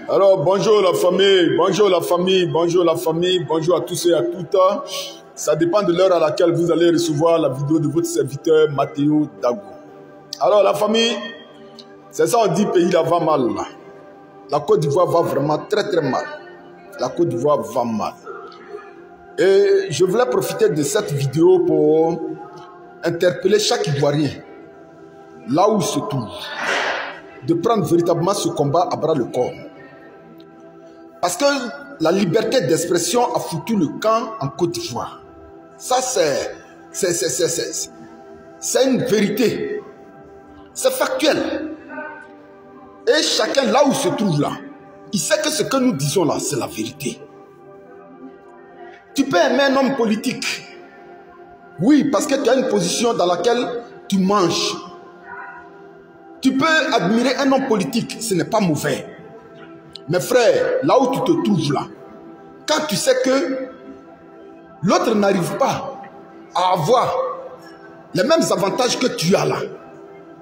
Alors, bonjour la famille, bonjour la famille, bonjour la famille, bonjour à tous et à toutes. Ça dépend de l'heure à laquelle vous allez recevoir la vidéo de votre serviteur Mathéo Dago. Alors la famille, c'est ça on dit pays là va mal. La Côte d'Ivoire va vraiment très très mal. La Côte d'Ivoire va mal. Et je voulais profiter de cette vidéo pour interpeller chaque Ivoirien, là où il se trouve, de prendre véritablement ce combat à bras le corps. Parce que la liberté d'expression a foutu le camp en Côte d'Ivoire. Ça, c'est une vérité. C'est factuel. Et chacun, là où il se trouve là, il sait que ce que nous disons là, c'est la vérité. Tu peux aimer un homme politique. Oui, parce que tu as une position dans laquelle tu manges. Tu peux admirer un homme politique, ce n'est pas mauvais. Mais frère, là où tu te trouves là, quand tu sais que l'autre n'arrive pas à avoir les mêmes avantages que tu as là,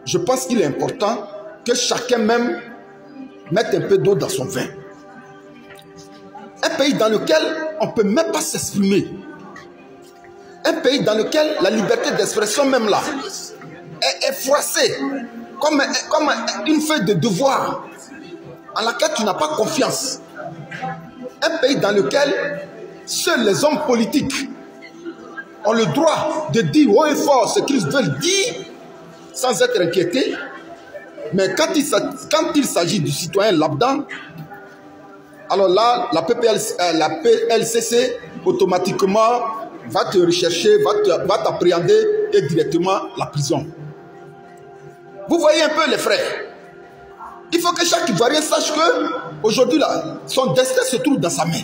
je pense qu'il est important que chacun même mette un peu d'eau dans son vin. Un pays dans lequel on ne peut même pas s'exprimer. Un pays dans lequel la liberté d'expression même là est froissée comme une feuille de devoir en laquelle tu n'as pas confiance. Un pays dans lequel seuls les hommes politiques ont le droit de dire haut et fort ce qu'ils veulent dire sans être inquiétés. Mais quand il s'agit du citoyen lambda, alors là, la PLCC automatiquement va te rechercher, va t'appréhender et directement la prison. Vous voyez un peu les frères. Il faut que chaque Ivoirien sache que aujourd'hui là, son destin se trouve dans sa main.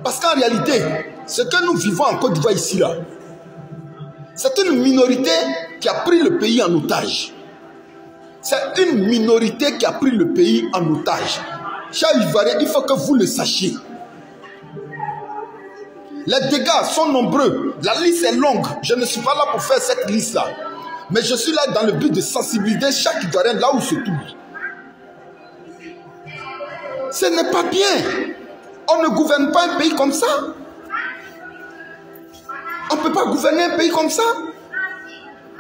Parce qu'en réalité, ce que nous vivons en Côte d'Ivoire ici là, c'est une minorité qui a pris le pays en otage. C'est une minorité qui a pris le pays en otage. Chers Ivoiriens, il faut que vous le sachiez. Les dégâts sont nombreux. La liste est longue. Je ne suis pas là pour faire cette liste là. Mais je suis là dans le but de sensibiliser chaque Ivoirien là où il se trouve. Ce n'est pas bien. On ne gouverne pas un pays comme ça. On ne peut pas gouverner un pays comme ça.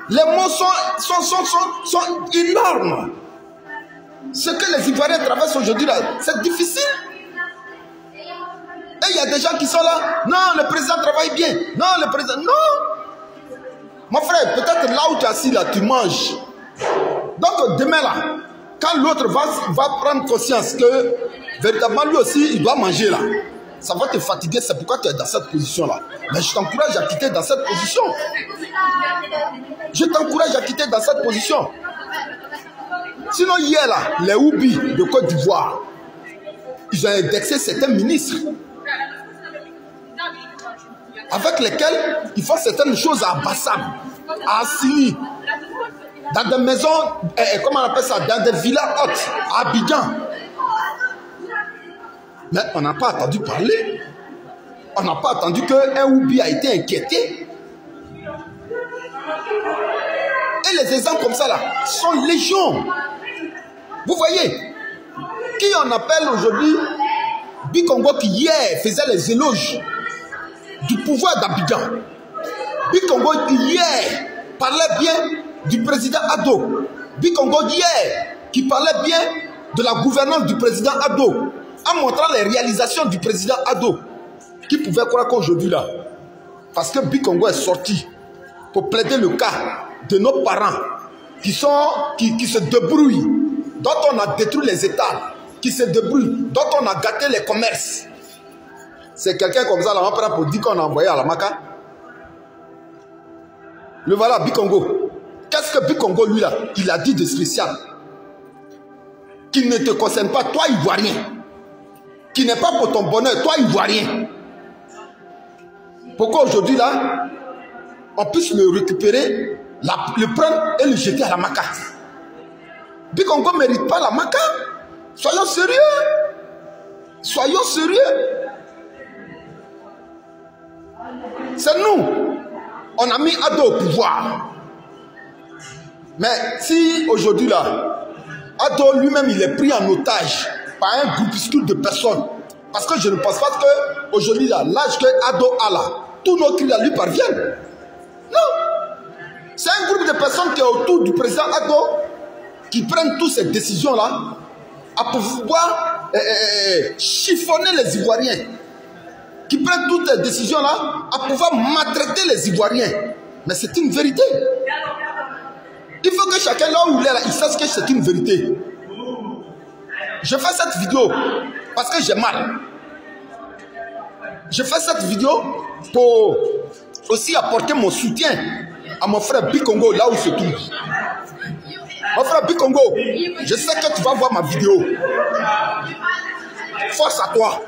Les mots sont énormes. Ce que les Ivoiriens traversent aujourd'hui là, c'est difficile. Et il y a des gens qui sont là. Non, le président travaille bien. Non, le président... Non. Mon frère, peut-être là où tu es assis là, tu manges. Donc demain là, quand l'autre va prendre conscience que véritablement lui aussi, il doit manger là, ça va te fatiguer, c'est pourquoi tu es dans cette position là. Mais je t'encourage à quitter dans cette position. Je t'encourage à quitter dans cette position. Sinon hier là, les Oubi de Côte d'Ivoire, ils ont indexé certains ministres avec lesquels ils font certaines choses à Bassam, à Assini, dans des maisons, comment on appelle ça, dans des villas hautes, à Abidjan. Mais on n'a pas attendu parler. On n'a pas attendu qu'un Oubi a été inquiété. Et les exemples comme ça là sont légion. Vous voyez, qui on appelle aujourd'hui Bikongo qui hier faisait les éloges du pouvoir d'Abidjan. Bikongo qui hier parlait bien du président Ado. Bikongo hier qui parlait bien de la gouvernance du président Ado, en montrant les réalisations du président Ado. Qui pouvait croire qu'aujourd'hui là, parce que Bikongo est sorti pour plaider le cas de nos parents qui se débrouillent, dont on a détruit les États, qui se débrouillent, dont on a gâté les commerces. C'est quelqu'un comme ça là, on prend pour dire qu'on a envoyé à la Maka. Le voilà, Bikongo. Qu'est-ce que Bikongo lui là, il a dit de spécial? Qui ne te concerne pas, toi Ivoirien. Qui n'est pas pour ton bonheur, toi Ivoirien. Pourquoi aujourd'hui là, on puisse le récupérer, le prendre et le jeter à la Maka? Bikongo ne mérite pas la Maka. Soyons sérieux. Soyons sérieux. C'est nous. On a mis Ado au pouvoir. Mais si aujourd'hui là, Ado lui-même, il est pris en otage par un groupuscule de personnes. Parce que je ne pense pas qu'aujourd'hui, l'âge que Ado a là, tous nos cris lui parviennent. Non. C'est un groupe de personnes qui est autour du président Ado qui prennent toutes ces décisions-là à pouvoir chiffonner les Ivoiriens. Qui prennent toutes ces décisions-là à pouvoir maltraiter les Ivoiriens. Mais c'est une vérité. Il faut que chacun, là où il est, là, il sache que c'est une vérité. Je fais cette vidéo parce que j'ai mal. Je fais cette vidéo pour aussi apporter mon soutien à mon frère Bikongo, là où il se trouve. Mon frère Bikongo, je sais que tu vas voir ma vidéo. Force à toi.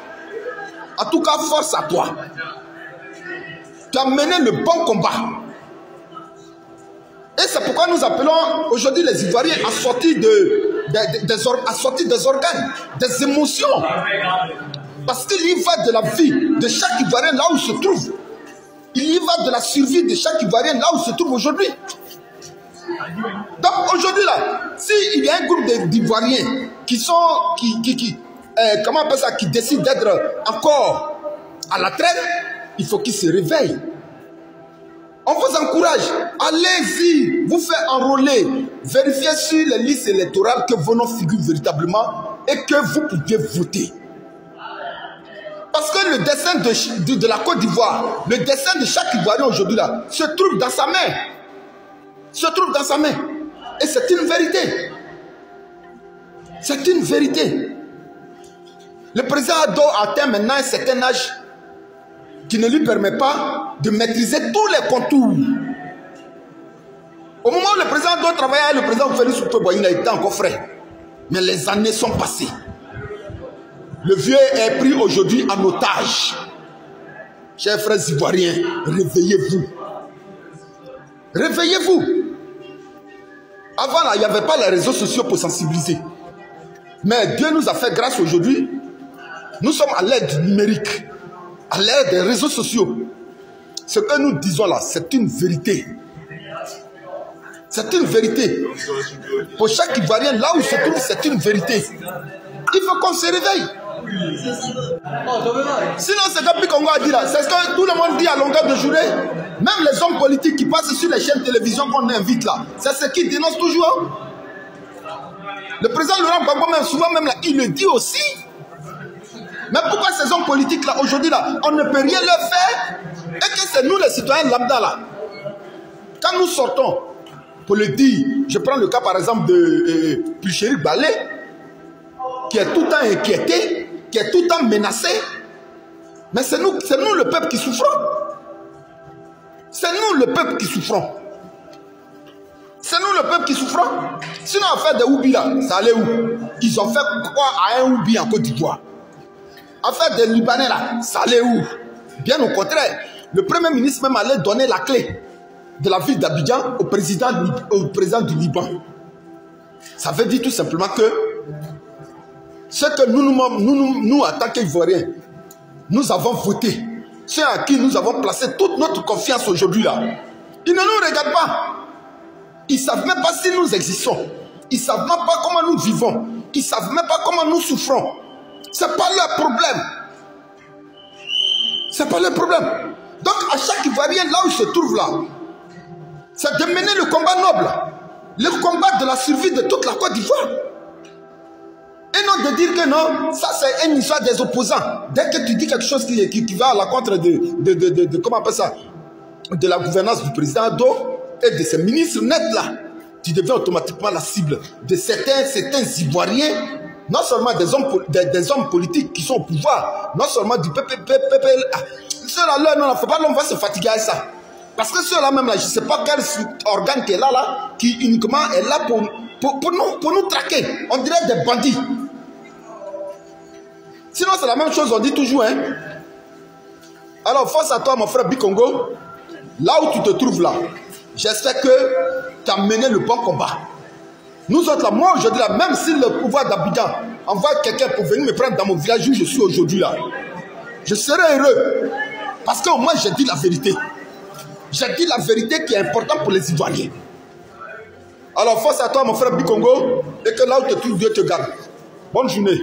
En tout cas, force à toi. Tu as mené le bon combat. Et c'est pourquoi nous appelons aujourd'hui les Ivoiriens à sortir des organes, des émotions. Parce qu'il y va de la vie de chaque Ivoirien là où il se trouve. Il y va de la survie de chaque Ivoirien là où il se trouve aujourd'hui. Donc aujourd'hui là, s'il y a un groupe d'Ivoiriens qui sont, comment on appelle ça, qui décident d'être encore à la traîne, il faut qu'ils se réveillent. On vous encourage, allez-y, vous faites enrôler, vérifiez sur les listes électorales que vos noms figurent véritablement et que vous pouvez voter. Parce que le destin de la Côte d'Ivoire, le destin de chaque Ivoirien aujourd'hui là, se trouve dans sa main. Se trouve dans sa main. Et c'est une vérité. C'est une vérité. Le président Ado atteint maintenant un certain âge qui ne lui permet pas de maîtriser tous les contours. Au moment où le président Ado travaillait, le président Félix Houphouët-Boigny, il était encore frais. Mais les années sont passées. Le vieux est pris aujourd'hui en otage. Chers frères ivoiriens, réveillez-vous. Réveillez-vous. Avant, là, il n'y avait pas les réseaux sociaux pour sensibiliser. Mais Dieu nous a fait grâce aujourd'hui. Nous sommes à l'ère du numérique, à l'ère des réseaux sociaux. Ce que nous disons là, c'est une vérité. C'est une vérité. Pour chaque Ivoirien, là où il se trouve, c'est une vérité. Il faut qu'on se réveille. Sinon, c'est comme Bikongo a dit là, c'est ce que tout le monde dit à longueur de journée. Même les hommes politiques qui passent sur les chaînes de télévision qu'on invite là, c'est ce qu'ils dénoncent toujours. Le président Laurent Gbagbo, même souvent même là, il le dit aussi. Mais pourquoi ces hommes politiques là, aujourd'hui là, on ne peut rien leur faire? Et que c'est nous les citoyens lambda là. Quand nous sortons, pour le dire, je prends le cas par exemple de Puchéry Balé, qui est tout le temps inquiété, qui est tout le temps menacé. Mais c'est nous le peuple qui souffrons. C'est nous le peuple qui souffrons. C'est nous le peuple qui souffrons. Sinon, à faire des oubis là, ça allait où? Ils ont fait quoi à un oubi en Côte d'Ivoire? À faire des Libanais là, ça allait où? Bien au contraire, le Premier ministre même allait donner la clé de la ville d'Abidjan au président du Liban. Ça veut dire tout simplement que ce que nous en tant qu'Ivoiriens, nous avons voté, ceux à qui nous avons placé toute notre confiance aujourd'hui là, ils ne nous regardent pas. Ils ne savent même pas si nous existons. Ils ne savent même pas comment nous vivons. Ils ne savent même pas comment nous souffrons. Ce n'est pas leur problème. Ce n'est pas leur problème. Donc à chaque Ivoirien, là où il se trouve là, c'est de mener le combat noble. Le combat de la survie de toute la Côte d'Ivoire. Et non de dire que non, ça c'est une histoire des opposants. Dès que tu dis quelque chose qui va à l'encontre de comment on appelle ça, de la gouvernance du président Ado et de ses ministres nets là, tu deviens automatiquement la cible de certains Ivoiriens, non seulement des hommes politiques qui sont au pouvoir, non seulement du PPL. Ceux-là, non, faut pas, on va se fatiguer à ça. Parce que ceux-là même là, je ne sais pas quel organe qui est là, qui uniquement est là pour nous traquer. On dirait des bandits. Sinon, c'est la même chose, on dit toujours. Hein. Alors, face à toi, mon frère Bikongo, là où tu te trouves là, j'espère que tu as mené le bon combat. Nous autres là, moi aujourd'hui là, même si le pouvoir d'Abidjan envoie quelqu'un pour venir me prendre dans mon village où je suis aujourd'hui là, je serai heureux. Parce qu'au moins, j'ai dit la vérité. J'ai dit la vérité qui est importante pour les Ivoiriens. Alors, force à toi, mon frère Bikongo, et que là où tu es, Dieu te garde. Bonne journée.